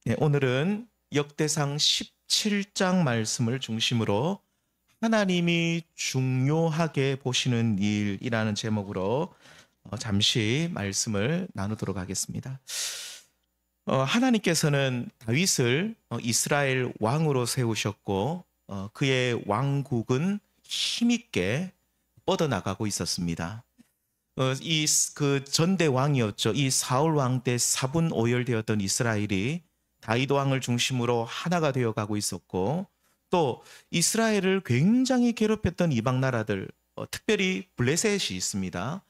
네, 오늘은 역대상 17장 말씀을 중심으로 하나님이 중요하게 보시는 일이라는 제목으로 잠시 말씀을 나누도록 하겠습니다. 하나님께서는 다윗을 이스라엘 왕으로 세우셨고 그의 왕국은 힘있게 뻗어나가고 있었습니다. 이 그 전대 왕이었죠. 이 사울 왕 때 사분오열되었던 이스라엘이 다윗 왕을 중심으로 하나가 되어 가고 있었고, 또 이스라엘을 굉장히 괴롭혔던 이방 나라들, 특별히 블레셋이 있습니다.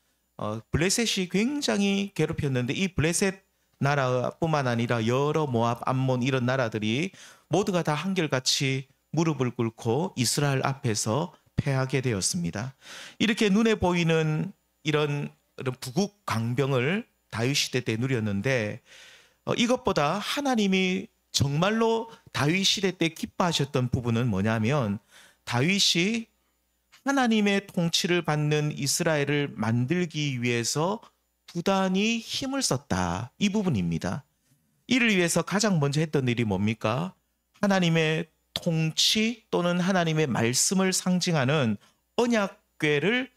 블레셋이 굉장히 괴롭혔는데 이 블레셋 나라뿐만 아니라 여러 모압, 암몬 이런 나라들이 모두가 다 한결같이 무릎을 꿇고 이스라엘 앞에서 패하게 되었습니다. 이렇게 눈에 보이는 이런 부국 강병을 다윗 시대 때 누렸는데, 이것보다 하나님이 정말로 다윗 시대 때 기뻐하셨던 부분은 뭐냐면, 다윗이 하나님의 통치를 받는 이스라엘을 만들기 위해서 부단히 힘을 썼다, 이 부분입니다. 이를 위해서 가장 먼저 했던 일이 뭡니까? 하나님의 통치 또는 하나님의 말씀을 상징하는 언약궤를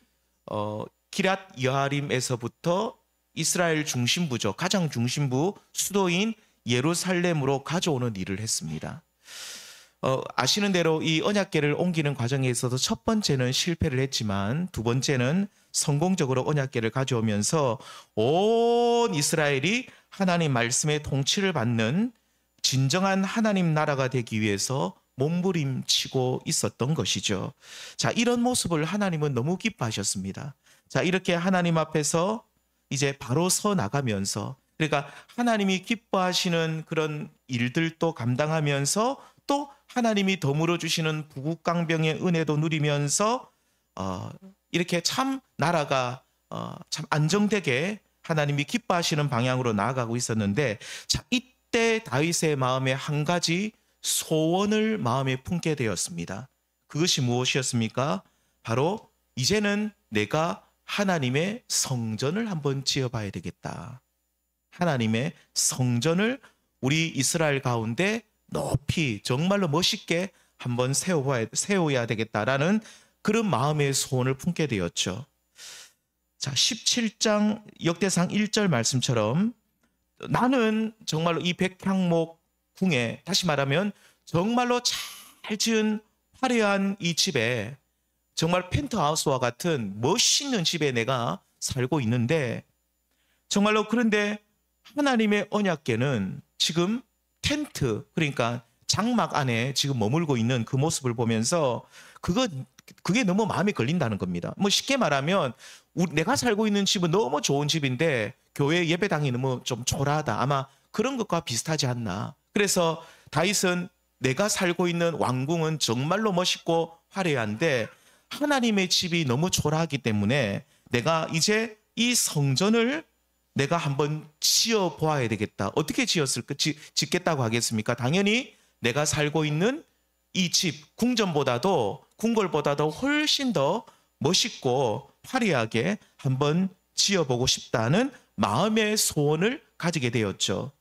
기랏 여아림에서부터 이스라엘 중심부죠. 가장 중심부 수도인 예루살렘으로 가져오는 일을 했습니다. 아시는 대로 이 언약궤를 옮기는 과정에 있어서 첫 번째는 실패를 했지만 두 번째는 성공적으로 언약궤를 가져오면서 온 이스라엘이 하나님 말씀의 통치를 받는 진정한 하나님 나라가 되기 위해서 몸부림치고 있었던 것이죠. 자, 이런 모습을 하나님은 너무 기뻐하셨습니다. 자, 이렇게 하나님 앞에서 이제 바로 서 나가면서, 그러니까 하나님이 기뻐하시는 그런 일들도 감당하면서 또 하나님이 더물어 주시는 부국강병의 은혜도 누리면서 이렇게 참 나라가 참 안정되게 하나님이 기뻐하시는 방향으로 나아가고 있었는데, 자, 이때 다윗의 마음에 한 가지 소원을 마음에 품게 되었습니다. 그것이 무엇이었습니까? 바로 이제는 내가 하나님의 성전을 한번 지어봐야 되겠다. 하나님의 성전을 우리 이스라엘 가운데 높이 정말로 멋있게 한번 세워야 되겠다라는 그런 마음의 소원을 품게 되었죠. 자, 17장 역대상 1절 말씀처럼 나는 정말로 이 백향목 궁에, 다시 말하면 정말로 잘 지은 화려한 이 집에, 정말 펜트하우스와 같은 멋있는 집에 내가 살고 있는데, 정말로 그런데 하나님의 언약궤는 지금 텐트, 그러니까 장막 안에 지금 머물고 있는 그 모습을 보면서 그게 너무 마음에 걸린다는 겁니다. 뭐 쉽게 말하면 내가 살고 있는 집은 너무 좋은 집인데 교회 예배당이 너무 좀 초라하다, 아마 그런 것과 비슷하지 않나. 그래서 다윗은 내가 살고 있는 왕궁은 정말로 멋있고 화려한데 하나님의 집이 너무 초라하기 때문에 내가 이제 이 성전을 내가 한번 지어 보아야 되겠다. 어떻게 짓겠다고 하겠습니까? 당연히 내가 살고 있는 이 집, 궁궐보다도 훨씬 더 멋있고 화려하게 한번 지어보고 싶다는 마음의 소원을 가지게 되었죠.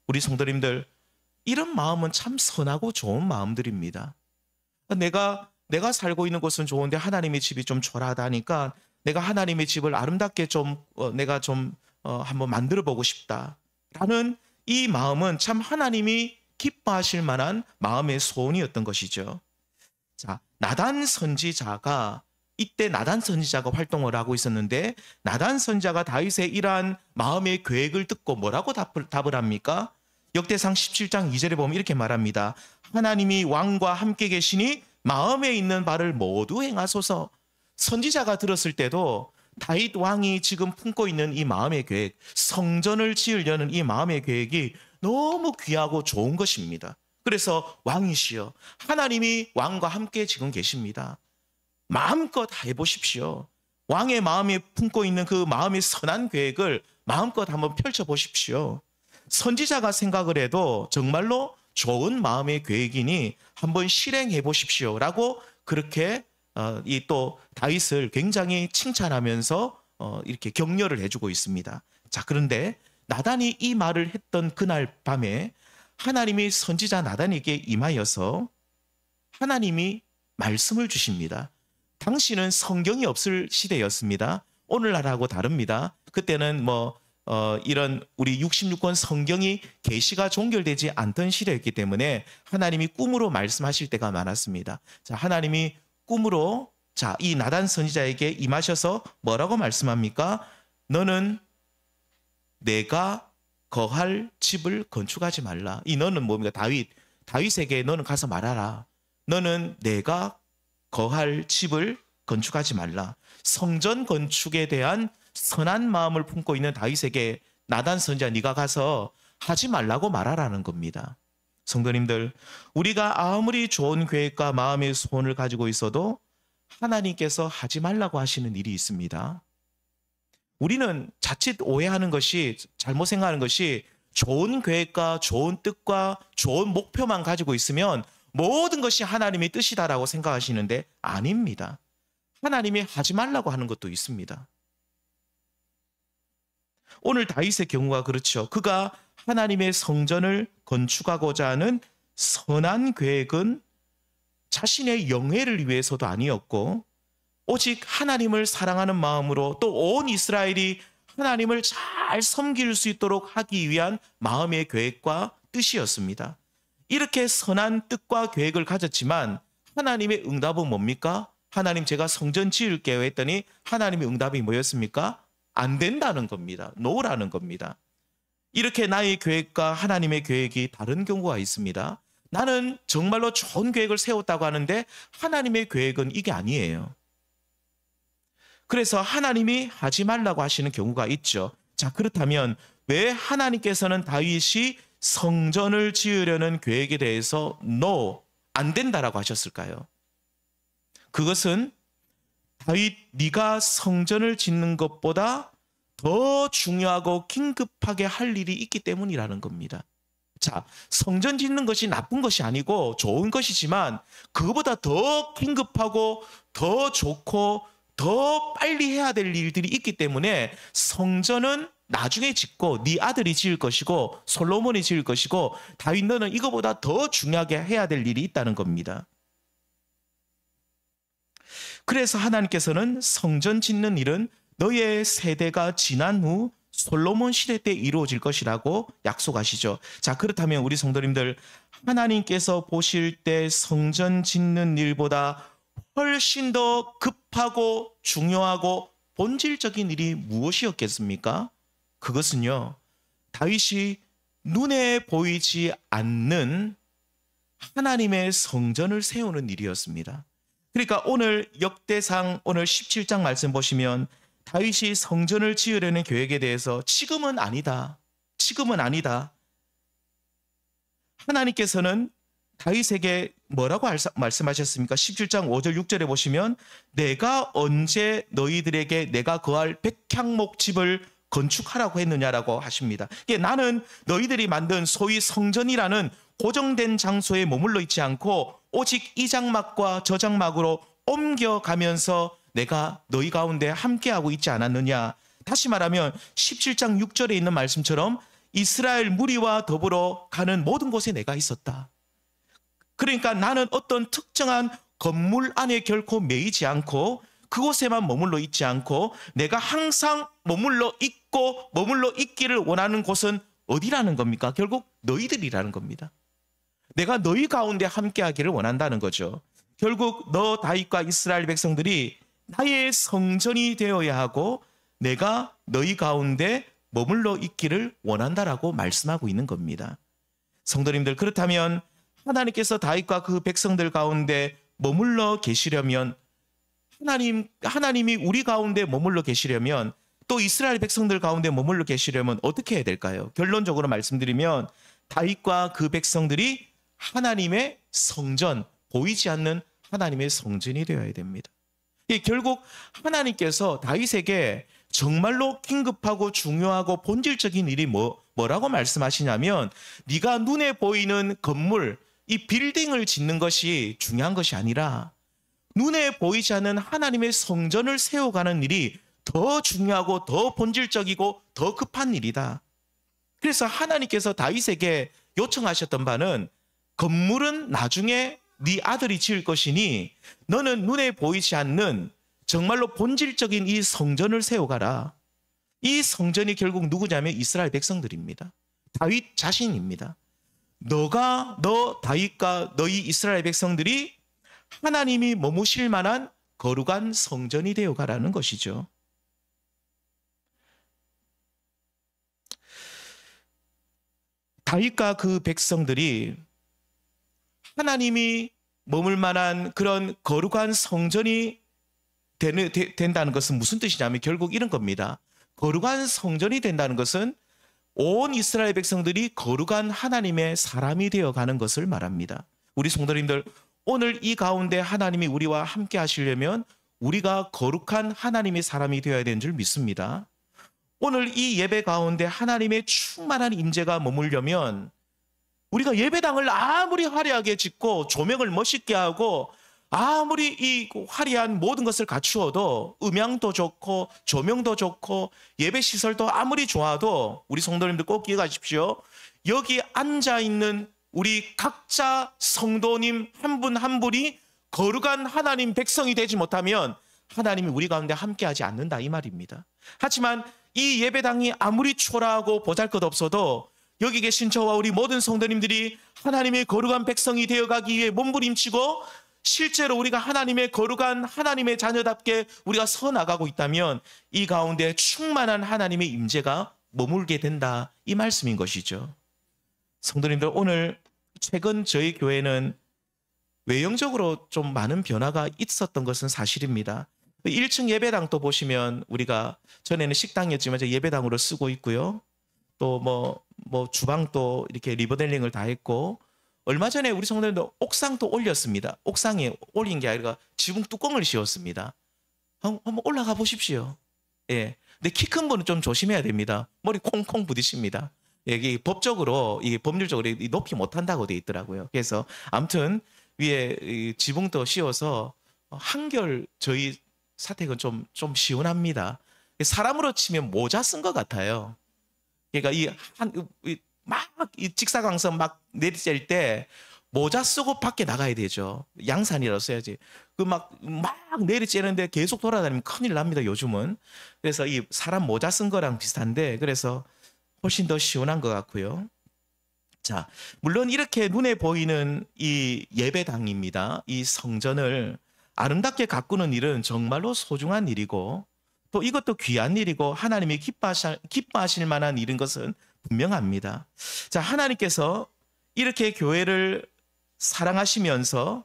우리 성도님들, 이런 마음은 참 선하고 좋은 마음들입니다. 내가 살고 있는 곳은 좋은데 하나님의 집이 좀 초라하다니까 내가 하나님의 집을 아름답게 내가 한번 만들어 보고 싶다라는 이 마음은 참 하나님이 기뻐하실 만한 마음의 소원이었던 것이죠. 자, 나단 선지자가 활동을 하고 있었는데, 나단 선지자가 다윗의 이러한 마음의 계획을 듣고 뭐라고 답을 합니까? 역대상 17장 2절에 보면 이렇게 말합니다. 하나님이 왕과 함께 계시니 마음에 있는 바를 모두 행하소서. 선지자가 들었을 때도 다윗 왕이 지금 품고 있는 이 마음의 계획, 성전을 지으려는 이 마음의 계획이 너무 귀하고 좋은 것입니다. 그래서 왕이시여, 하나님이 왕과 함께 지금 계십니다. 마음껏 해보십시오. 왕의 마음에 품고 있는 그 마음의 선한 계획을 마음껏 한번 펼쳐보십시오. 선지자가 생각을 해도 정말로 좋은 마음의 계획이니 한번 실행해 보십시오라고 그렇게 이 또 다윗을 굉장히 칭찬하면서 이렇게 격려를 해주고 있습니다. 자, 그런데 나단이 이 말을 했던 그날 밤에 하나님이 선지자 나단에게 임하여서 하나님이 말씀을 주십니다. 당시는 성경이 없을 시대였습니다. 오늘날하고 다릅니다. 그때는 이런 우리 66권 성경이 계시가 종결되지 않던 시대였기 때문에 하나님이 꿈으로 말씀하실 때가 많았습니다. 자, 하나님이 꿈으로 이 나단 선지자에게 임하셔서 뭐라고 말씀합니까? 너는 내가 거할 집을 건축하지 말라. 이 너는 뭡니까? 다윗에게 너는 가서 말하라. 너는 내가 거할 집을 건축하지 말라. 성전 건축에 대한 선한 마음을 품고 있는 다윗에게 나단 선지자 네가 가서 하지 말라고 말하라는 겁니다. 성도님들, 우리가 아무리 좋은 계획과 마음의 소원을 가지고 있어도 하나님께서 하지 말라고 하시는 일이 있습니다. 우리는 자칫 오해하는 것이, 잘못 생각하는 것이, 좋은 계획과 좋은 뜻과 좋은 목표만 가지고 있으면 모든 것이 하나님의 뜻이다라고 생각하시는데 아닙니다. 하나님이 하지 말라고 하는 것도 있습니다. 오늘 다윗의 경우가 그렇죠. 그가 하나님의 성전을 건축하고자 하는 선한 계획은 자신의 영예를 위해서도 아니었고, 오직 하나님을 사랑하는 마음으로 또 온 이스라엘이 하나님을 잘 섬길 수 있도록 하기 위한 마음의 계획과 뜻이었습니다. 이렇게 선한 뜻과 계획을 가졌지만 하나님의 응답은 뭡니까? 하나님, 제가 성전 지을게요 했더니 하나님의 응답이 뭐였습니까? 안 된다는 겁니다. 노라는 겁니다. 이렇게 나의 계획과 하나님의 계획이 다른 경우가 있습니다. 나는 정말로 좋은 계획을 세웠다고 하는데 하나님의 계획은 이게 아니에요. 그래서 하나님이 하지 말라고 하시는 경우가 있죠. 자, 그렇다면 왜 하나님께서는 다윗이 성전을 지으려는 계획에 대해서 no, 안 된다라고 하셨을까요? 그것은 다윗, 네가 성전을 짓는 것보다 더 중요하고 긴급하게 할 일이 있기 때문이라는 겁니다. 자, 성전 짓는 것이 나쁜 것이 아니고 좋은 것이지만 그거보다 더 긴급하고 더 좋고 더 빨리 해야 될 일들이 있기 때문에 성전은 나중에 짓고 네 아들이 지을 것이고 솔로몬이 지을 것이고 다윗, 너는 이거보다 더 중요하게 해야 될 일이 있다는 겁니다. 그래서 하나님께서는 성전 짓는 일은 너의 세대가 지난 후 솔로몬 시대 때 이루어질 것이라고 약속하시죠. 자, 그렇다면 우리 성도님들, 하나님께서 보실 때 성전 짓는 일보다 훨씬 더 급하고 중요하고 본질적인 일이 무엇이었겠습니까? 그것은요, 다윗이 눈에 보이지 않는 하나님의 성전을 세우는 일이었습니다. 그러니까 오늘 역대상 오늘 17장 말씀 보시면 다윗이 성전을 지으려는 계획에 대해서 지금은 아니다. 하나님께서는 다윗에게 뭐라고 말씀하셨습니까? 17장 5절 6절에 보시면 내가 언제 너희들에게 내가 거할 백향목 집을 건축하라고 했느냐라고 하십니다. 나는 너희들이 만든 소위 성전이라는 고정된 장소에 머물러 있지 않고 오직 이 장막과 저 장막으로 옮겨가면서 내가 너희 가운데 함께하고 있지 않았느냐. 다시 말하면 17장 6절에 있는 말씀처럼 이스라엘 무리와 더불어 가는 모든 곳에 내가 있었다. 그러니까 나는 어떤 특정한 건물 안에 결코 매이지 않고 그곳에만 머물러 있지 않고 내가 항상 머물러 있고 머물러 있기를 원하는 곳은 어디라는 겁니까? 결국 너희들이라는 겁니다. 내가 너희 가운데 함께하기를 원한다는 거죠. 결국 너 다윗과 이스라엘 백성들이 나의 성전이 되어야 하고 내가 너희 가운데 머물러 있기를 원한다라고 말씀하고 있는 겁니다. 성도님들, 그렇다면 하나님께서 다윗과 그 백성들 가운데 머물러 계시려면 하나님이 우리 가운데 머물러 계시려면 또 이스라엘 백성들 가운데 머물러 계시려면 어떻게 해야 될까요? 결론적으로 말씀드리면 다윗과 그 백성들이 하나님의 성전, 보이지 않는 하나님의 성전이 되어야 됩니다. 결국 하나님께서 다윗에게 정말로 긴급하고 중요하고 본질적인 일이 뭐라고 말씀하시냐면 네가 눈에 보이는 건물, 이 빌딩을 짓는 것이 중요한 것이 아니라 눈에 보이지 않는 하나님의 성전을 세워가는 일이 더 중요하고 더 본질적이고 더 급한 일이다. 그래서 하나님께서 다윗에게 요청하셨던 바는 건물은 나중에 네 아들이 지을 것이니 너는 눈에 보이지 않는 정말로 본질적인 이 성전을 세워가라. 이 성전이 결국 누구냐면 이스라엘 백성들입니다. 다윗 자신입니다. 너 다윗과 너희 이스라엘 백성들이 하나님이 머무실 만한 거룩한 성전이 되어 가라는 것이죠. 다윗과 그 백성들이 하나님이 머물 만한 그런 거룩한 성전이 된다는 것은 무슨 뜻이냐면 결국 이런 겁니다. 거룩한 성전이 된다는 것은 온 이스라엘 백성들이 거룩한 하나님의 사람이 되어가는 것을 말합니다. 우리 성도님들, 오늘 이 가운데 하나님이 우리와 함께 하시려면 우리가 거룩한 하나님의 사람이 되어야 되는 줄 믿습니다. 오늘 이 예배 가운데 하나님의 충만한 임재가 머물려면 우리가 예배당을 아무리 화려하게 짓고 조명을 멋있게 하고 아무리 이 화려한 모든 것을 갖추어도 음향도 좋고 조명도 좋고 예배 시설도 아무리 좋아도 우리 성도님들 꼭 기억하십시오. 여기 앉아있는 우리 각자 성도님 한 분 한 분이 거룩한 하나님 백성이 되지 못하면 하나님이 우리 가운데 함께하지 않는다 이 말입니다. 하지만 이 예배당이 아무리 초라하고 보잘것없어도 여기 계신 저와 우리 모든 성도님들이 하나님의 거룩한 백성이 되어가기 위해 몸부림치고 실제로 우리가 하나님의 거룩한 하나님의 자녀답게 우리가 서 나가고 있다면 이 가운데 충만한 하나님의 임재가 머물게 된다 이 말씀인 것이죠. 성도님들, 오늘 최근 저희 교회는 외형적으로 좀 많은 변화가 있었던 것은 사실입니다. 1층 예배당도 보시면 우리가 전에는 식당이었지만 이제 예배당으로 쓰고 있고요. 또 뭐 주방도 이렇게 리모델링을 다 했고, 얼마 전에 우리 성도님들 옥상도 올렸습니다. 옥상에 올린 게 아니라 지붕 뚜껑을 씌웠습니다. 한번 올라가 보십시오. 예. 근데 키 큰 분은 좀 조심해야 됩니다. 머리 콩콩 부딪힙니다. 이게 법적으로, 이게 법률적으로 높이 못한다고 돼 있더라고요. 그래서 아무튼 위에 지붕도 씌워서 한결 저희 사택은 좀 시원합니다. 사람으로 치면 모자 쓴 것 같아요. 그러니까 이 직사광선 막 내리쬐일 때 모자 쓰고 밖에 나가야 되죠. 양산이라고 써야지. 막 내리쬐는데 계속 돌아다니면 큰일 납니다, 요즘은. 그래서 이 사람 모자 쓴 거랑 비슷한데, 그래서 훨씬 더 시원한 것 같고요. 자, 물론 이렇게 눈에 보이는 이 예배당입니다. 이 성전을 아름답게 가꾸는 일은 정말로 소중한 일이고, 또 이것도 귀한 일이고 하나님이 기뻐하실 만한 일인 것은 분명합니다. 자, 하나님께서 이렇게 교회를 사랑하시면서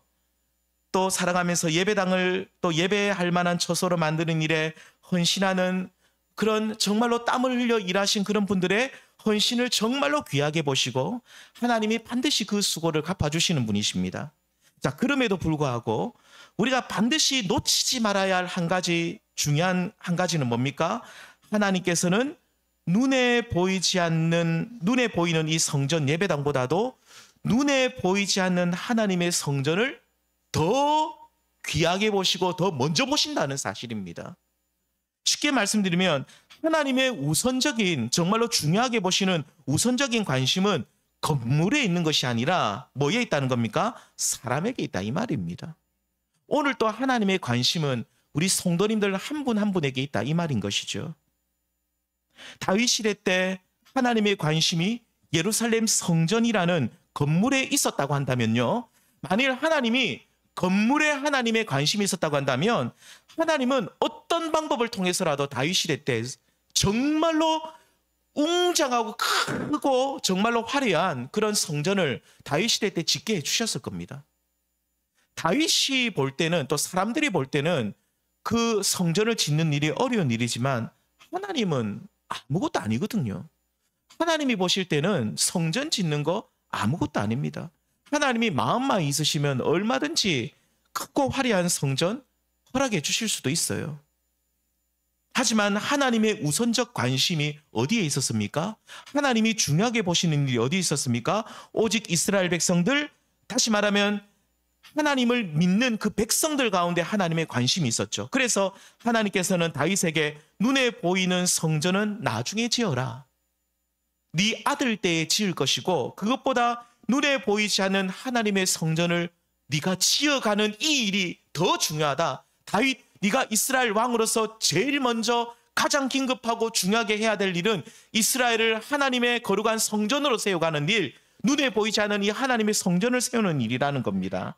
또 사랑하면서 예배당을 또 예배할 만한 처소로 만드는 일에 헌신하는 그런 정말로 땀을 흘려 일하신 그런 분들의 헌신을 정말로 귀하게 보시고 하나님이 반드시 그 수고를 갚아주시는 분이십니다. 자, 그럼에도 불구하고 우리가 반드시 놓치지 말아야 할 중요한 한 가지는 뭡니까? 하나님께서는 눈에 보이는 이 성전 예배당보다도 눈에 보이지 않는 하나님의 성전을 더 귀하게 보시고 더 먼저 보신다는 사실입니다. 쉽게 말씀드리면 하나님의 우선적인, 정말로 중요하게 보시는 우선적인 관심은 건물에 있는 것이 아니라 뭐에 있다는 겁니까? 사람에게 있다 이 말입니다. 오늘 또 하나님의 관심은 우리 성도님들 한 분 한 분에게 있다 이 말인 것이죠. 다윗 시대 때 하나님의 관심이 예루살렘 성전이라는 건물에 있었다고 한다면요, 만일 하나님이 건물에 하나님의 관심이 있었다고 한다면 하나님은 어떤 방법을 통해서라도 다윗 시대 때 정말로 웅장하고 크고 정말로 화려한 그런 성전을 다윗 시대 때 짓게 해주셨을 겁니다. 다윗이 볼 때는, 또 사람들이 볼 때는 그 성전을 짓는 일이 어려운 일이지만 하나님은 아무것도 아니거든요. 하나님이 보실 때는 성전 짓는 거 아무것도 아닙니다. 하나님이 마음만 있으시면 얼마든지 크고 화려한 성전 허락해 주실 수도 있어요. 하지만 하나님의 우선적 관심이 어디에 있었습니까? 하나님이 중요하게 보시는 일이 어디에 있었습니까? 오직 이스라엘 백성들, 다시 말하면 하나님을 믿는 그 백성들 가운데 하나님의 관심이 있었죠. 그래서 하나님께서는 다윗에게 눈에 보이는 성전은 나중에 지어라. 네 아들 때에 지을 것이고 그것보다 눈에 보이지 않는 하나님의 성전을 네가 지어가는 이 일이 더 중요하다. 다윗, 네가 이스라엘 왕으로서 제일 먼저 가장 긴급하고 중요하게 해야 될 일은 이스라엘을 하나님의 거룩한 성전으로 세워가는 일, 눈에 보이지 않는 이 하나님의 성전을 세우는 일이라는 겁니다.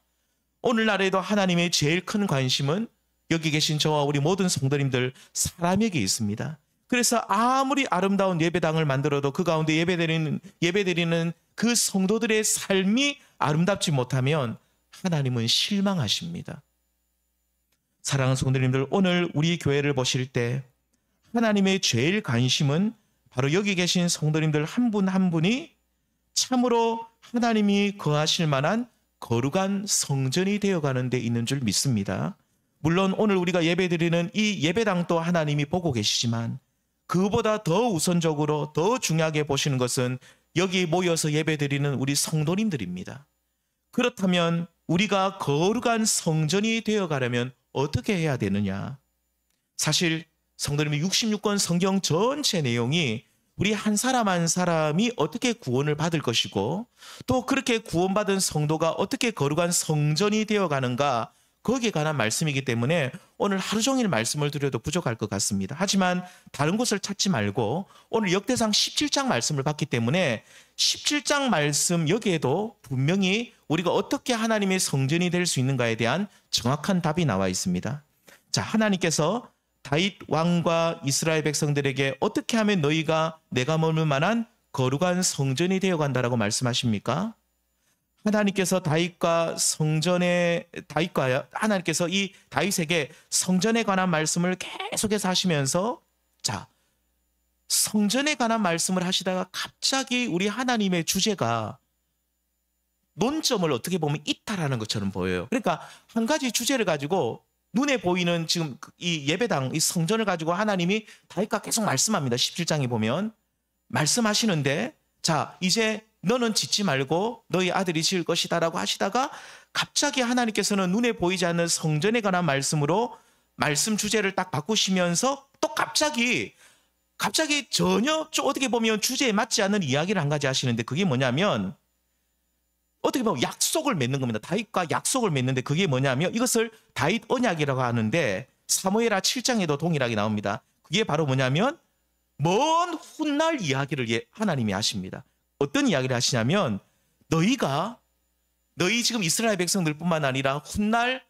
오늘날에도 하나님의 제일 큰 관심은 여기 계신 저와 우리 모든 성도님들 사람에게 있습니다. 그래서 아무리 아름다운 예배당을 만들어도 그 가운데 예배드리는 그 성도들의 삶이 아름답지 못하면 하나님은 실망하십니다. 사랑하는 성도님들, 오늘 우리 교회를 보실 때 하나님의 제일 관심은 바로 여기 계신 성도님들 한 분 한 분이 참으로 하나님이 거하실 만한 거룩한 성전이 되어가는 데 있는 줄 믿습니다. 물론 오늘 우리가 예배드리는 이 예배당도 하나님이 보고 계시지만 그보다 더 우선적으로 더 중요하게 보시는 것은 여기 모여서 예배드리는 우리 성도님들입니다. 그렇다면 우리가 거룩한 성전이 되어가려면 어떻게 해야 되느냐? 사실 성도님의 66권 성경 전체 내용이 우리 한 사람 한 사람이 어떻게 구원을 받을 것이고 또 그렇게 구원받은 성도가 어떻게 거룩한 성전이 되어가는가, 거기에 관한 말씀이기 때문에 오늘 하루 종일 말씀을 드려도 부족할 것 같습니다. 하지만 다른 곳을 찾지 말고 오늘 역대상 17장 말씀을 봤기 때문에 17장 말씀 여기에도 분명히 우리가 어떻게 하나님의 성전이 될 수 있는가에 대한 정확한 답이 나와 있습니다. 자, 하나님께서 다윗 왕과 이스라엘 백성들에게 어떻게 하면 너희가 내가 머물 만한 거룩한 성전이 되어간다라고 말씀하십니까? 하나님께서 하나님께서 이 다윗에게 성전에 관한 말씀을 계속해서 하시면서, 자, 성전에 관한 말씀을 하시다가 갑자기 우리 하나님의 주제가 논점을 어떻게 보면 이탈하는 것처럼 보여요. 그러니까 한 가지 주제를 가지고 눈에 보이는 지금 이 예배당, 이 성전을 가지고 하나님이 다윗과 계속 말씀합니다. 17장에 보면 말씀하시는데, 자, 이제 너는 짓지 말고 너희 아들이 지을 것이다 라고 하시다가 갑자기 하나님께서는 눈에 보이지 않는 성전에 관한 말씀으로 말씀 주제를 딱 바꾸시면서 또 갑자기 전혀 어떻게 보면 주제에 맞지 않는 이야기를 한 가지 하시는데, 그게 뭐냐면 어떻게 보면 약속을 맺는 겁니다. 다윗과 약속을 맺는데 그게 뭐냐면 이것을 다윗 언약이라고 하는데 사무엘하 7장에도 동일하게 나옵니다. 그게 바로 뭐냐면 먼 훗날 이야기를 하나님이 하십니다. 어떤 이야기를 하시냐면 너희 지금 이스라엘 백성들뿐만 아니라 훗날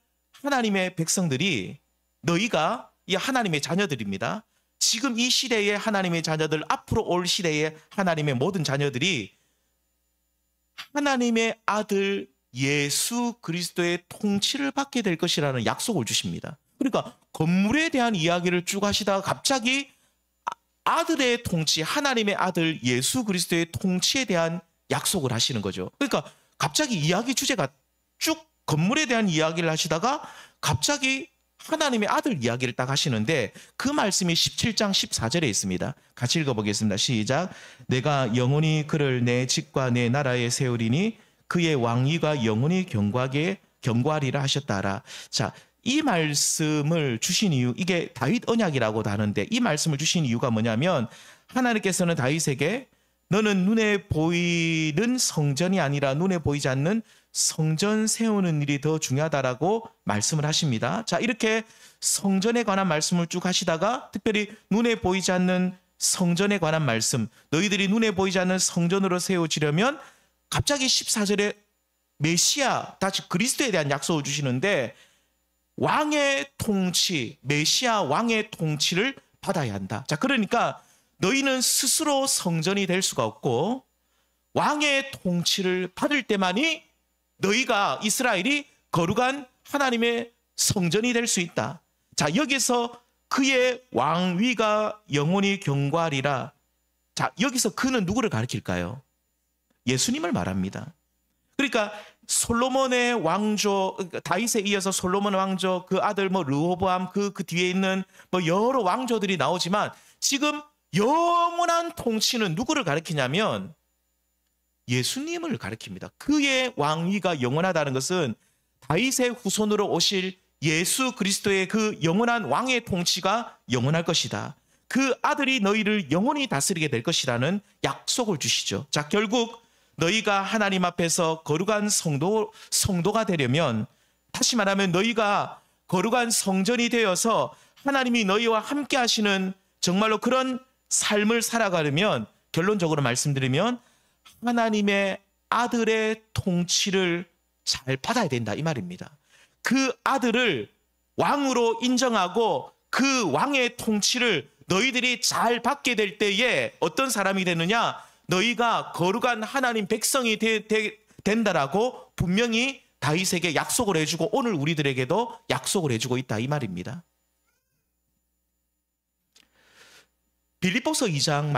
하나님의 백성들이, 너희가 이 하나님의 자녀들입니다. 지금 이 시대의 하나님의 자녀들, 앞으로 올 시대의 하나님의 모든 자녀들이 하나님의 아들 예수 그리스도의 통치를 받게 될 것이라는 약속을 주십니다. 그러니까 건물에 대한 이야기를 쭉 하시다가 갑자기 아들의 통치, 하나님의 아들 예수 그리스도의 통치에 대한 약속을 하시는 거죠. 그러니까 갑자기 이야기 주제가 쭉 건물에 대한 이야기를 하시다가 갑자기 하나님의 아들 이야기를 딱 하시는데 그 말씀이 17장 14절에 있습니다. 같이 읽어보겠습니다. 시작. 내가 영원히 그를 내 집과 내 나라에 세우리니 그의 왕위가 영원히 경고하리라 하셨다라. 자, 이 말씀을 주신 이유, 이게 다윗 언약이라고도 하는데 이 말씀을 주신 이유가 뭐냐면 하나님께서는 다윗에게 너는 눈에 보이는 성전이 아니라 눈에 보이지 않는 성전 세우는 일이 더 중요하다라고 말씀을 하십니다. 자, 이렇게 성전에 관한 말씀을 쭉 하시다가 특별히 눈에 보이지 않는 성전에 관한 말씀, 너희들이 눈에 보이지 않는 성전으로 세워지려면 갑자기 14절에 메시아, 다시 그리스도에 대한 약속을 주시는데 왕의 통치, 메시아 왕의 통치를 받아야 한다. 자, 그러니까 너희는 스스로 성전이 될 수가 없고 왕의 통치를 받을 때만이 너희가, 이스라엘이 거룩한 하나님의 성전이 될 수 있다. 자, 여기서 그의 왕위가 영원히 경고하리라. 자, 여기서 그는 누구를 가리킬까요? 예수님을 말합니다. 그러니까 솔로몬의 왕조, 다윗에 이어서 솔로몬 왕조, 그 아들 르호보암, 그 뒤에 있는 여러 왕조들이 나오지만 지금 영원한 통치는 누구를 가리키냐면 예수님을 가리킵니다. 그의 왕위가 영원하다는 것은 다윗의 후손으로 오실 예수 그리스도의 그 영원한 왕의 통치가 영원할 것이다. 그 아들이 너희를 영원히 다스리게 될 것이라는 약속을 주시죠. 자, 결국 너희가 하나님 앞에서 거룩한 성도가 되려면, 다시 말하면 너희가 거룩한 성전이 되어서 하나님이 너희와 함께 하시는 정말로 그런 삶을 살아가려면, 결론적으로 말씀드리면 하나님의 아들의 통치를 잘 받아야 된다, 이 말입니다. 그 아들을 왕으로 인정하고 그 왕의 통치를 너희들이 잘 받게 될 때에 어떤 사람이 되느냐? 너희가 거룩한 하나님 백성이 된다라고 분명히 다윗에게 약속을 해주고 오늘 우리들에게도 약속을 해주고 있다, 이 말입니다. 빌립보서 2장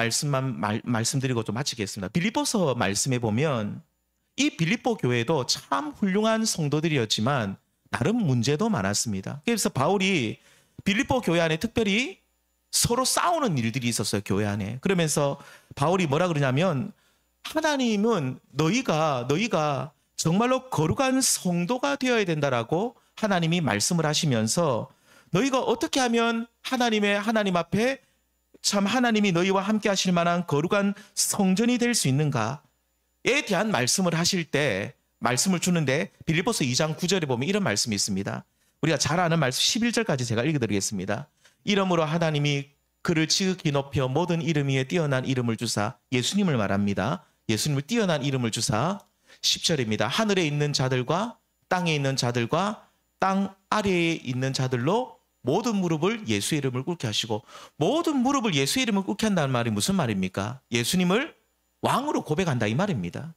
말씀드리고 좀 마치겠습니다. 빌립보서 말씀에 보면 이 빌립보 교회도 참 훌륭한 성도들이었지만 나름 문제도 많았습니다. 그래서 바울이 빌립보 교회 안에 특별히 서로 싸우는 일들이 있었어요, 교회 안에. 그러면서 바울이 뭐라 그러냐면, 하나님은 너희가 정말로 거룩한 성도가 되어야 된다라고 하나님이 말씀을 하시면서, 너희가 어떻게 하면 하나님 앞에 참 하나님이 너희와 함께 하실 만한 거룩한 성전이 될 수 있는가에 대한 말씀을 하실 때, 말씀을 주는데 빌립보서 2장 9절에 보면 이런 말씀이 있습니다. 우리가 잘 아는 말씀 11절까지 제가 읽어드리겠습니다. 이러므로 하나님이 그를 지극히 높여 모든 이름 위에 뛰어난 이름을 주사, 예수님을 말합니다. 예수님을 뛰어난 이름을 주사, 10절입니다. 하늘에 있는 자들과 땅에 있는 자들과 땅 아래에 있는 자들로 모든 무릎을 예수의 이름을 꿇게 하시고, 모든 무릎을 예수의 이름을 꿇게 한다는 말이 무슨 말입니까? 예수님을 왕으로 고백한다, 이 말입니다.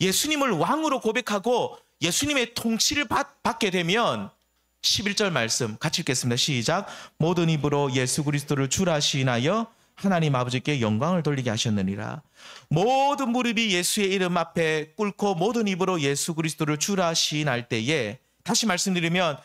예수님을 왕으로 고백하고 예수님의 통치를 받게 되면 11절 말씀 같이 읽겠습니다. 시작. 모든 입으로 예수 그리스도를 주라 시인하여 하나님 아버지께 영광을 돌리게 하셨느니라. 모든 무릎이 예수의 이름 앞에 꿇고 모든 입으로 예수 그리스도를 주라 시인할 때에, 다시 말씀드리면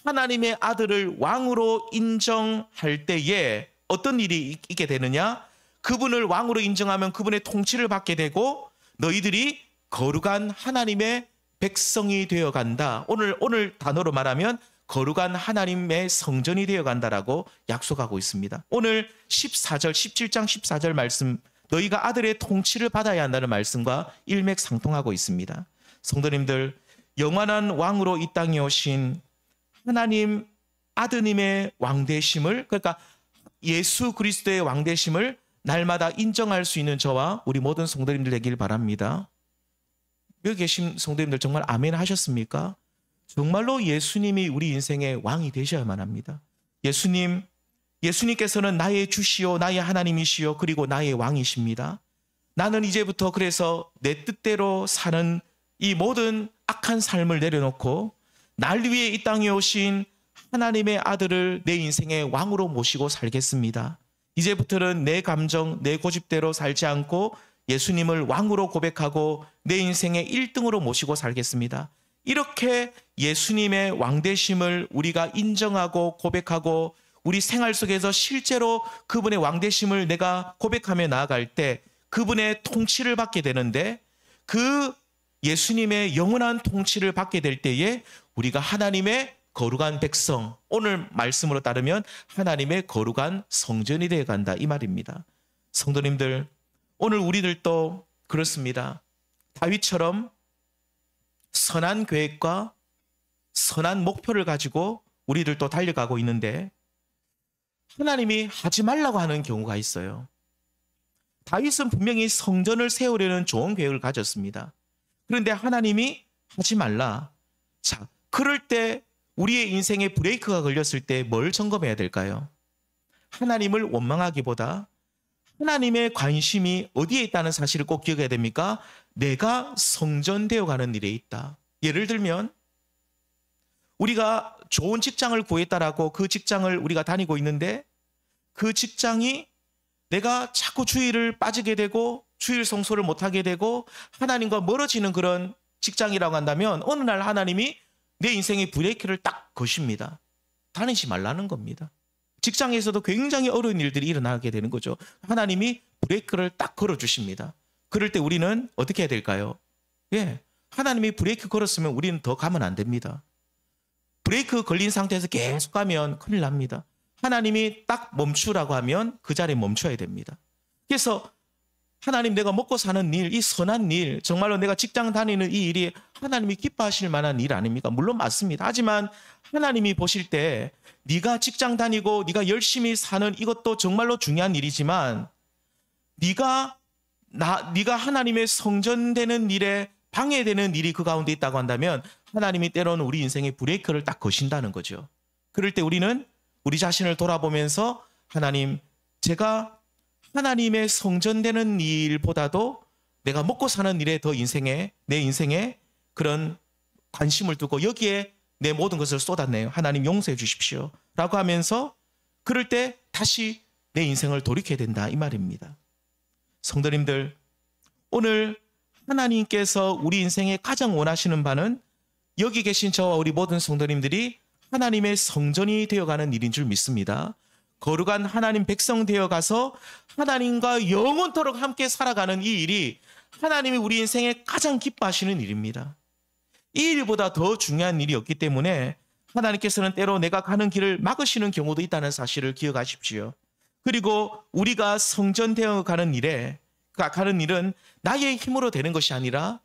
하나님의 아들을 왕으로 인정할 때에 어떤 일이 있게 되느냐? 그분을 왕으로 인정하면 그분의 통치를 받게 되고 너희들이 거룩한 하나님의 백성이 되어간다. 오늘 단어로 말하면 거룩한 하나님의 성전이 되어간다라고 약속하고 있습니다. 오늘 14절, 17장 14절 말씀, 너희가 아들의 통치를 받아야 한다는 말씀과 일맥상통하고 있습니다. 성도님들, 영원한 왕으로 이 땅에 오신 하나님 아드님의 왕되심을, 그러니까 예수 그리스도의 왕되심을 날마다 인정할 수 있는 저와 우리 모든 성도님들 되길 바랍니다. 여기 계신 성도님들 정말 아멘 하셨습니까? 정말로 예수님이 우리 인생의 왕이 되셔야만 합니다. 예수님께서는 나의 주시오, 나의 하나님이시오, 그리고 나의 왕이십니다. 나는 이제부터 그래서 내 뜻대로 사는 이 모든 악한 삶을 내려놓고 날 위해 이 땅에 오신 하나님의 아들을 내 인생의 왕으로 모시고 살겠습니다. 이제부터는 내 감정, 내 고집대로 살지 않고 예수님을 왕으로 고백하고 내 인생의 1등으로 모시고 살겠습니다. 이렇게 예수님의 왕되심을 우리가 인정하고 고백하고 우리 생활 속에서 실제로 그분의 왕되심을 내가 고백하며 나아갈 때 그분의 통치를 받게 되는데, 그 예수님의 영원한 통치를 받게 될 때에 우리가 하나님의 거룩한 백성, 오늘 말씀으로 따르면 하나님의 거룩한 성전이 되어 간다, 이 말입니다. 성도님들, 오늘 우리들도 그렇습니다. 다윗처럼 선한 계획과 선한 목표를 가지고 우리들도 달려가고 있는데 하나님이 하지 말라고 하는 경우가 있어요. 다윗은 분명히 성전을 세우려는 좋은 계획을 가졌습니다. 그런데 하나님이 하지 말라. 자, 그럴 때 우리의 인생에 브레이크가 걸렸을 때 뭘 점검해야 될까요? 하나님을 원망하기보다 하나님의 관심이 어디에 있다는 사실을 꼭 기억해야 됩니까? 내가 성전되어 가는 일에 있다. 예를 들면 우리가 좋은 직장을 구했다라고 그 직장을 우리가 다니고 있는데 그 직장이 내가 자꾸 주일을 빠지게 되고 주일 성소를 못하게 되고 하나님과 멀어지는 그런 직장이라고 한다면 어느 날 하나님이 내 인생에 브레이크를 딱 거십니다. 다니지 말라는 겁니다. 직장에서도 굉장히 어려운 일들이 일어나게 되는 거죠. 하나님이 브레이크를 딱 걸어주십니다. 그럴 때 우리는 어떻게 해야 될까요? 하나님이 브레이크 걸었으면 우리는 더 가면 안 됩니다. 브레이크 걸린 상태에서 계속 가면 큰일 납니다. 하나님이 딱 멈추라고 하면 그 자리에 멈춰야 됩니다. 그래서 하나님, 내가 먹고 사는 일, 이 선한 일, 정말로 내가 직장 다니는 이 일이 하나님이 기뻐하실 만한 일 아닙니까? 물론 맞습니다. 하지만 하나님이 보실 때 네가 직장 다니고 네가 열심히 사는 이것도 정말로 중요한 일이지만 네가 하나님의 성전되는 일에 방해되는 일이 그 가운데 있다고 한다면 하나님이 때로는 우리 인생의 브레이크를 딱 거신다는 거죠. 그럴 때 우리는 우리 자신을 돌아보면서 하나님, 제가 하나님의 성전되는 일보다도 내가 먹고 사는 일에 더 내 인생에 그런 관심을 두고 여기에 내 모든 것을 쏟았네요. 하나님 용서해 주십시오. 라고 하면서 그럴 때 다시 내 인생을 돌이켜야 된다, 이 말입니다. 성도님들, 오늘 하나님께서 우리 인생에 가장 원하시는 바는 여기 계신 저와 우리 모든 성도님들이 하나님의 성전이 되어가는 일인 줄 믿습니다. 거룩한 하나님 백성 되어가서 하나님과 영원토록 함께 살아가는 이 일이 하나님이 우리 인생에 가장 기뻐하시는 일입니다. 이 일보다 더 중요한 일이 없기 때문에 하나님께서는 때로 내가 가는 길을 막으시는 경우도 있다는 사실을 기억하십시오. 그리고 우리가 성전되어 가는 일은 나의 힘으로 되는 것이 아니라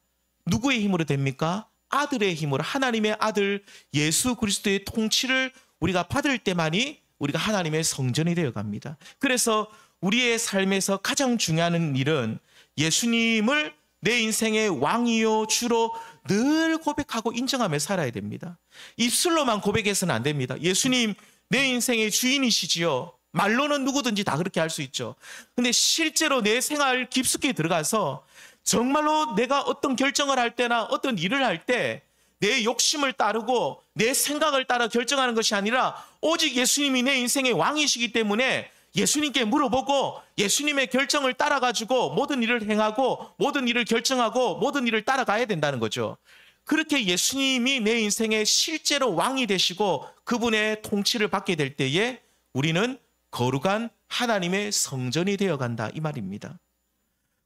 누구의 힘으로 됩니까? 아들의 힘으로, 하나님의 아들 예수 그리스도의 통치를 우리가 받을 때만이 우리가 하나님의 성전이 되어 갑니다. 그래서 우리의 삶에서 가장 중요한 일은 예수님을 내 인생의 왕이요 주로 늘 고백하고 인정하며 살아야 됩니다. 입술로만 고백해서는 안 됩니다. 예수님, 내 인생의 주인이시지요. 말로는 누구든지 다 그렇게 할 수 있죠. 근데 실제로 내 생활 깊숙이 들어가서 정말로 내가 어떤 결정을 할 때나 어떤 일을 할 때 내 욕심을 따르고 내 생각을 따라 결정하는 것이 아니라 오직 예수님이 내 인생의 왕이시기 때문에 예수님께 물어보고 예수님의 결정을 따라가지고 모든 일을 행하고 모든 일을 결정하고 모든 일을 따라가야 된다는 거죠. 그렇게 예수님이 내 인생의 실제로 왕이 되시고 그분의 통치를 받게 될 때에 우리는 거룩한 하나님의 성전이 되어간다, 이 말입니다.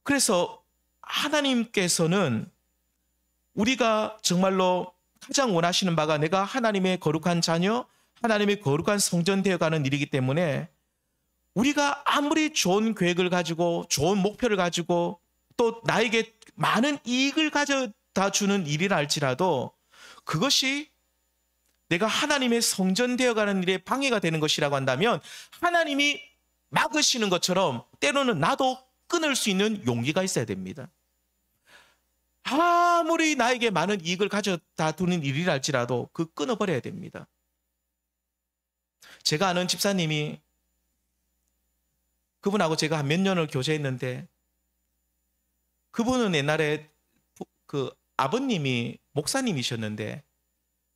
그래서 하나님께서는 우리가 정말로 가장 원하시는 바가 내가 하나님의 거룩한 자녀, 하나님의 거룩한 성전 되어가는 일이기 때문에 우리가 아무리 좋은 계획을 가지고 좋은 목표를 가지고 또 나에게 많은 이익을 가져다 주는 일이라 할지라도 그것이 내가 하나님의 성전 되어가는 일에 방해가 되는 것이라고 한다면 하나님이 막으시는 것처럼 때로는 나도 끊을 수 있는 용기가 있어야 됩니다. 아무리 나에게 많은 이익을 가져다 두는 일이라 할지라도 그 끊어버려야 됩니다. 제가 아는 집사님이 그분하고 제가 한 몇 년을 교제했는데 그분은 옛날에 그 아버님이 목사님이셨는데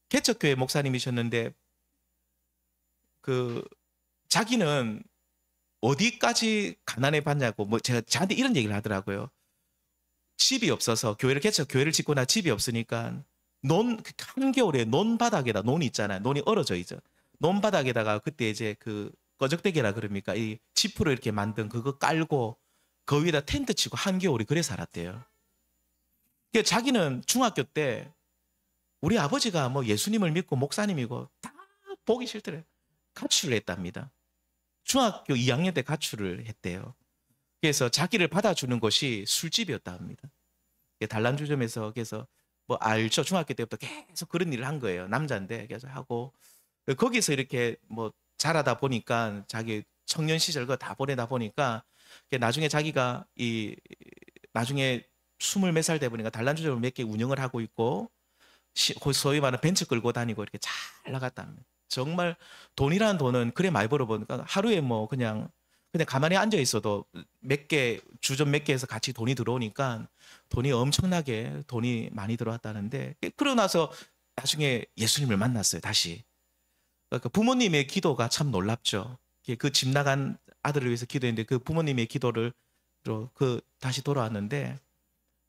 개척교회 목사님이셨는데 그 자기는 어디까지 가난해 봤냐고 제가 저한테 이런 얘기를 하더라고요. 집이 없어서 교회를 짓고 나 집이 없으니까 한겨울에 논바닥에다 논이 있잖아요. 논이 얼어져 있죠. 논바닥에다가 그때 이제 그 꺼적대기라 그럽니까? 이 지프로 이렇게 만든 그거 깔고 그 위에다 텐트 치고 한겨울에 그래 살았대요. 그러니까 자기는 중학교 때 우리 아버지가 뭐 예수님을 믿고 목사님이고 다 보기 싫더래요. 가출을 했답니다. 중학교 2학년 때 가출을 했대요. 그래서 자기를 받아주는 것이 술집이었다 합니다. 단란주점에서 그래서 뭐 알죠. 중학교 때부터 계속 그런 일을 한 거예요. 남자인데 계속 하고 거기서 이렇게 뭐 자라다 보니까 자기 청년 시절 그거 다 보내다 보니까 나중에 자기가 나중에 20몇 살 돼 보니까 단란주점을 몇 개 운영을 하고 있고 소위 말하는 벤츠 끌고 다니고 이렇게 잘 나갔다 합니다. 정말 돈이라는 돈은 그래 많이 벌어보니까 하루에 뭐 그냥 가만히 앉아 있어도 주점 몇 개에서 같이 돈이 들어오니까 엄청나게 돈이 많이 들어왔다는데 그러고 나서 나중에 예수님을 만났어요. 다시. 그러니까 부모님의 기도가 참 놀랍죠. 그 집 나간 아들을 위해서 기도했는데 그 부모님의 기도를 다시 돌아왔는데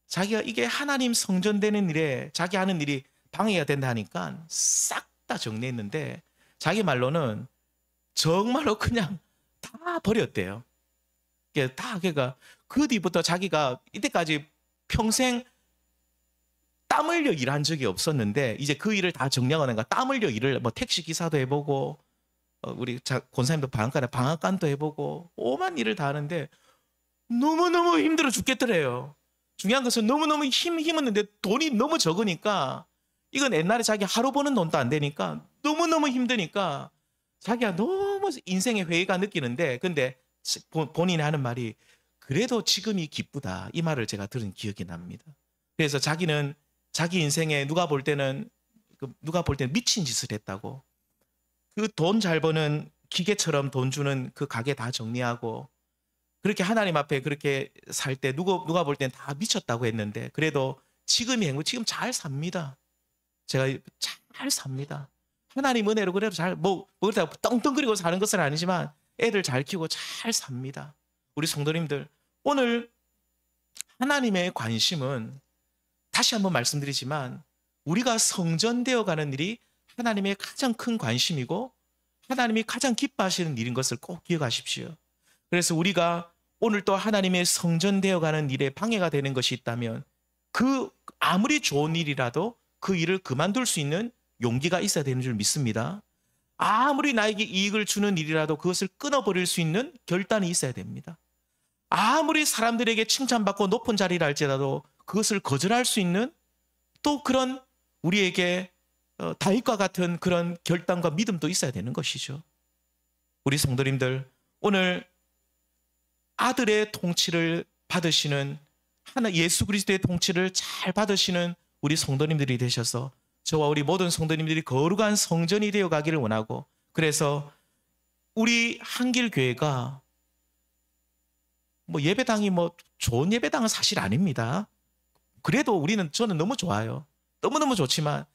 자기가 이게 하나님 성전되는 일에 자기 하는 일이 방해가 된다 하니까 싹 다 정리했는데 자기 말로는 정말로 그냥 다 버렸대요. 그러니까 그 뒤부터 자기가 이때까지 평생 땀 흘려 일한 적이 없었는데 이제 그 일을 다 정리하니까 땀 흘려 일을 뭐 택시 기사도 해보고 우리 권사님도 방앗간도 해보고 오만 일을 다 하는데 너무너무 힘들어 죽겠더래요. 중요한 것은 너무너무 힘었는데 돈이 너무 적으니까, 이건 옛날에 자기 하루 버는 돈도 안 되니까 너무너무 힘드니까 자기가 너무 인생의 회의가 느끼는데, 근데 본인이 하는 말이 그래도 지금이 기쁘다, 이 말을 제가 들은 기억이 납니다. 그래서 자기는 자기 인생에 누가 볼 때는 미친 짓을 했다고, 그 돈 잘 버는 기계처럼 돈 주는 그 가게 다 정리하고 그렇게 하나님 앞에 그렇게 살 때 누가 볼 땐 다 미쳤다고 했는데, 그래도 지금이 지금 잘 삽니다. 제가 잘 삽니다. 하나님 은혜로 그래도 그렇다고 떵떵거리고 사는 것은 아니지만 애들 잘 키우고 잘 삽니다. 우리 성도님들, 오늘 하나님의 관심은, 다시 한번 말씀드리지만, 우리가 성전되어 가는 일이 하나님의 가장 큰 관심이고 하나님이 가장 기뻐하시는 일인 것을 꼭 기억하십시오. 그래서 우리가 오늘 또 하나님의 성전되어 가는 일에 방해가 되는 것이 있다면, 그 아무리 좋은 일이라도 그 일을 그만둘 수 있는 용기가 있어야 되는 줄 믿습니다. 아무리 나에게 이익을 주는 일이라도 그것을 끊어버릴 수 있는 결단이 있어야 됩니다. 아무리 사람들에게 칭찬받고 높은 자리를 할지라도 그것을 거절할 수 있는, 또 그런 우리에게 다윗과 같은 그런 결단과 믿음도 있어야 되는 것이죠. 우리 성도님들, 오늘 아들의 통치를 받으시는, 예수 그리스도의 통치를 잘 받으시는 우리 성도님들이 되셔서 저와 우리 모든 성도님들이 거룩한 성전이 되어 가기를 원하고, 그래서 우리 한길교회가 예배당이 좋은 예배당은 사실 아닙니다. 그래도 저는 너무 좋아요. 너무너무 좋지만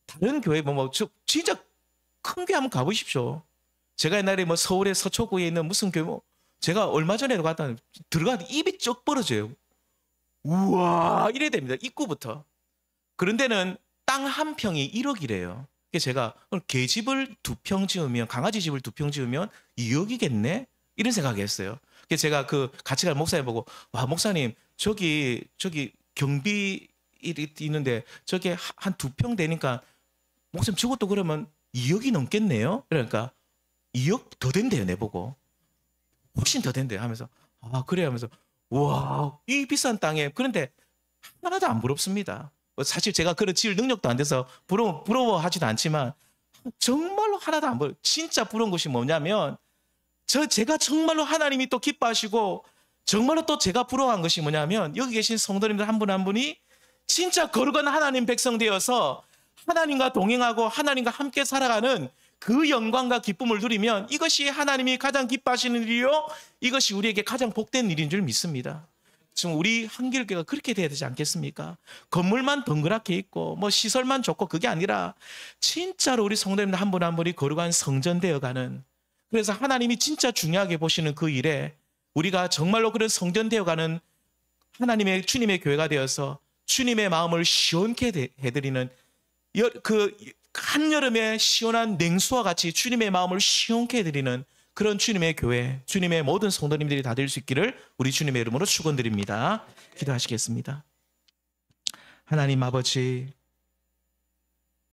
다른 교회 진짜 큰 교회 한번 가보십시오. 제가 옛날에 서울의 서초구에 있는 무슨 교회 제가 얼마 전에도 들어가는데 입이 쩍 벌어져요. 우와, 이래야 됩니다. 입구부터. 그런 데는 땅 한 평이 1억이래요. 그래서 제가 개집을 2평 지으면, 강아지 집을 2평 지으면 2억이겠네? 이런 생각했어요. 그래서 제가 같이 갈 목사님 보고, 와, 목사님, 저기 경비 있는데 저게 한 2평 되니까 목사님 저것도 그러면 2억이 넘겠네요? 그러니까 2억 더 된대요, 내보고. 훨씬 더 된대요 하면서, 아, 그래 하면서, 와, 이 비싼 땅에. 그런데 하나도 안 부럽습니다. 사실 제가 그런 지을 능력도 안 돼서 부러워하지도 않지만 정말로 하나도 안 부러워요. 진짜 부러운 것이 뭐냐면, 제가 정말로 하나님이 또 기뻐하시고 정말로 또 제가 부러워한 것이 뭐냐면, 여기 계신 성도님들 한 분 한 분이 진짜 거룩한 하나님 백성 되어서 하나님과 동행하고 하나님과 함께 살아가는 그 영광과 기쁨을 누리면, 이것이 하나님이 가장 기뻐하시는 일이요, 이것이 우리에게 가장 복된 일인 줄 믿습니다. 지금 우리 한길교회가 그렇게 돼야 되지 않겠습니까? 건물만 덩그랗게 있고 시설만 좋고 그게 아니라 진짜로 우리 성도님들 한 분 한 분이 거룩한 성전 되어가는, 그래서 하나님이 진짜 중요하게 보시는 그 일에 우리가 정말로 그런 성전 되어가는 하나님의 주님의 교회가 되어서 주님의 마음을 시원케 해드리는, 한여름에 시원한 냉수와 같이 주님의 마음을 시원케 해드리는 그런 주님의 교회, 주님의 모든 성도님들이 다 될 수 있기를 우리 주님의 이름으로 축원드립니다. 기도하시겠습니다. 하나님 아버지,